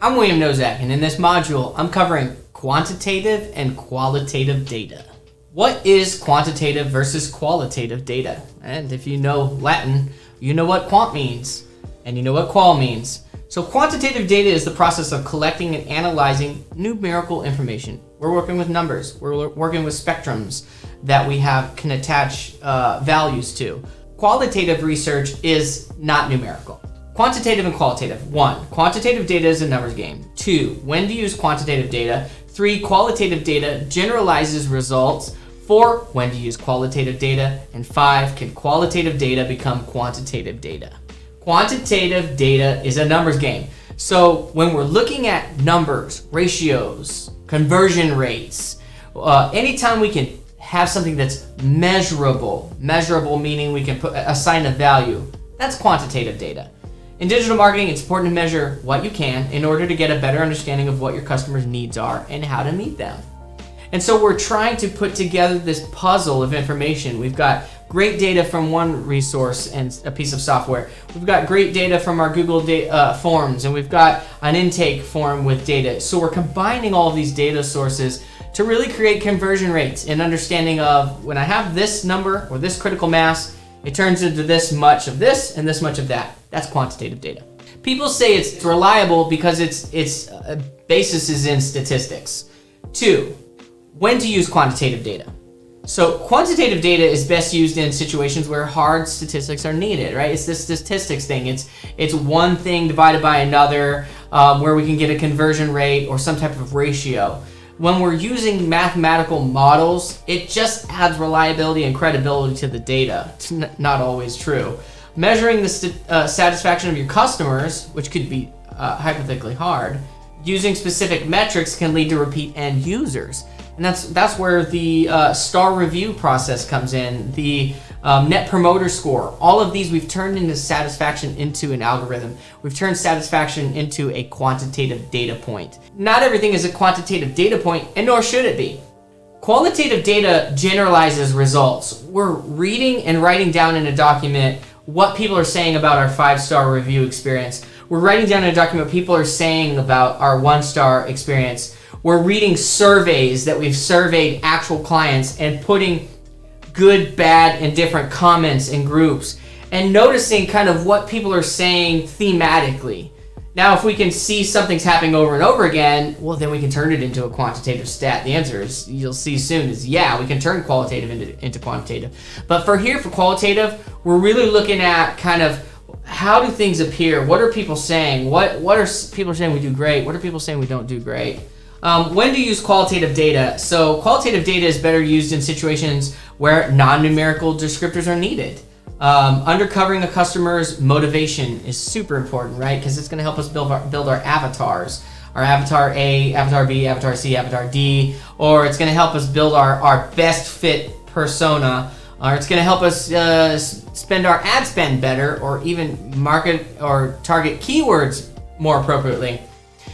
I'm William Nozak, and in this module, I'm covering quantitative and qualitative data. What is quantitative versus qualitative data? And if you know Latin, you know what quant means, and you know what qual means. So quantitative data is the process of collecting and analyzing numerical information. We're working with numbers. We're working with spectrums that we can attach values to. Qualitative research is not numerical. Quantitative and qualitative. 1, quantitative data is a numbers game. 2, when to use quantitative data. 3, qualitative data generalizes results. 4, when to use qualitative data. And 5, can qualitative data become quantitative data? Quantitative data is a numbers game. So when we're looking at numbers, ratios, conversion rates, anytime we can have something that's measurable meaning we can assign a value, that's quantitative data. In digital marketing, it's important to measure what you can in order to get a better understanding of what your customers' needs are and how to meet them. And so we're trying to put together this puzzle of information. We've got great data from one resource and a piece of software. We've got great data from our Google Forms, and we've got an intake form with data. So we're combining all of these data sources to really create conversion rates and understanding of when I have this number or this critical mass, it turns into this much of this and this much of that. That's quantitative data. People say it's reliable because its basis is in statistics. 2, when to use quantitative data. So quantitative data is best used in situations where hard statistics are needed, right? It's this statistics thing. It's one thing divided by another where we can get a conversion rate or some type of ratio. When we're using mathematical models, it just adds reliability and credibility to the data. It's not always true. Measuring the satisfaction of your customers, which could be hypothetically hard, using specific metrics can lead to repeat end users. And that's where the star review process comes in, the net promoter score. All of these we've turned into satisfaction into an algorithm. We've turned satisfaction into a quantitative data point. Not everything is a quantitative data point, and nor should it be. Qualitative data generalizes results. We're reading and writing down in a document what people are saying about our 5-star review experience. We're writing down in a document what people are saying about our 1-star experience. We're reading surveys that we've surveyed actual clients and putting good, bad, and different comments in groups and noticing kind of what people are saying thematically. Now, if we can see something's happening over and over again, well, then we can turn it into a quantitative stat. The answer is, you'll see soon, is yeah, we can turn qualitative into quantitative. But for qualitative, we're really looking at kind of how do things appear? What are people saying? What are people saying we do great? What are people saying we don't do great? When to use qualitative data? So qualitative data is better used in situations where non-numerical descriptors are needed. Uncovering a customer's motivation is super important, right? Because it's going to help us build our avatars. Our avatar A, avatar B, avatar C, avatar D, or it's going to help us build our best fit persona, or it's going to help us spend our ad spend better, or even market or target keywords more appropriately.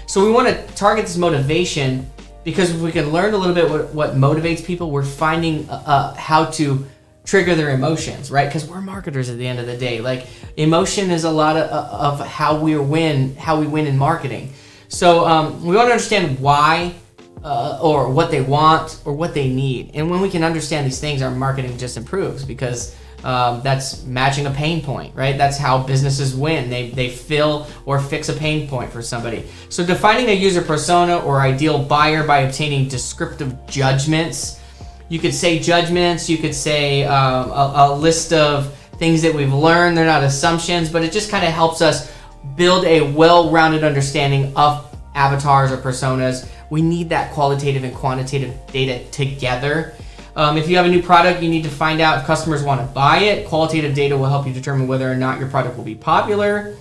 So we want to target this motivation because if we can learn a little bit what motivates people, we're finding how to trigger their emotions, right? Because we're marketers at the end of the day. Like, emotion is a lot of how we win in marketing. So we want to understand why or what they want or what they need. And when we can understand these things, our marketing just improves because that's matching a pain point, right? That's how businesses win. They fill or fix a pain point for somebody. So defining a user persona or ideal buyer by obtaining descriptive judgments. You could say judgments, you could say a list of things that we've learned. They're not assumptions, but it just kind of helps us build a well-rounded understanding of avatars or personas. We need that qualitative and quantitative data together. If you have a new product, you need to find out if customers want to buy it. Qualitative data will help you determine whether or not your product will be popular.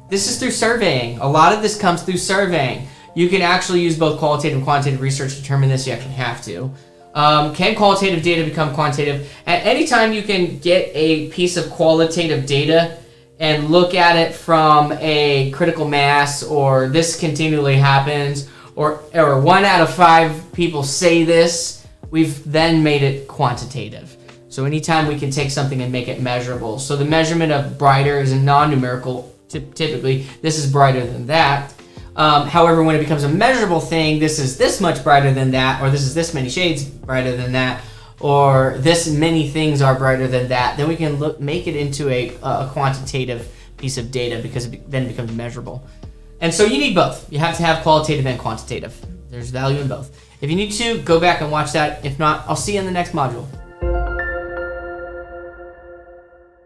This is through surveying. A lot of this comes through surveying. You can actually use both qualitative and quantitative research to determine this. You actually have to. Can qualitative data become quantitative? At any time you can get a piece of qualitative data and look at it from a critical mass, or this continually happens, or 1 out of 5 people say this, we've then made it quantitative. So anytime we can take something and make it measurable. So the measurement of brighter is a non-numerical, typically this is brighter than that. However, when it becomes a measurable thing, this is this much brighter than that, or this is this many shades brighter than that, or this many things are brighter than that, then we can make it into a quantitative piece of data, because then it becomes measurable. And so you need both. You have to have qualitative and quantitative. There's value in both. If you need to, go back and watch that. If not, I'll see you in the next module.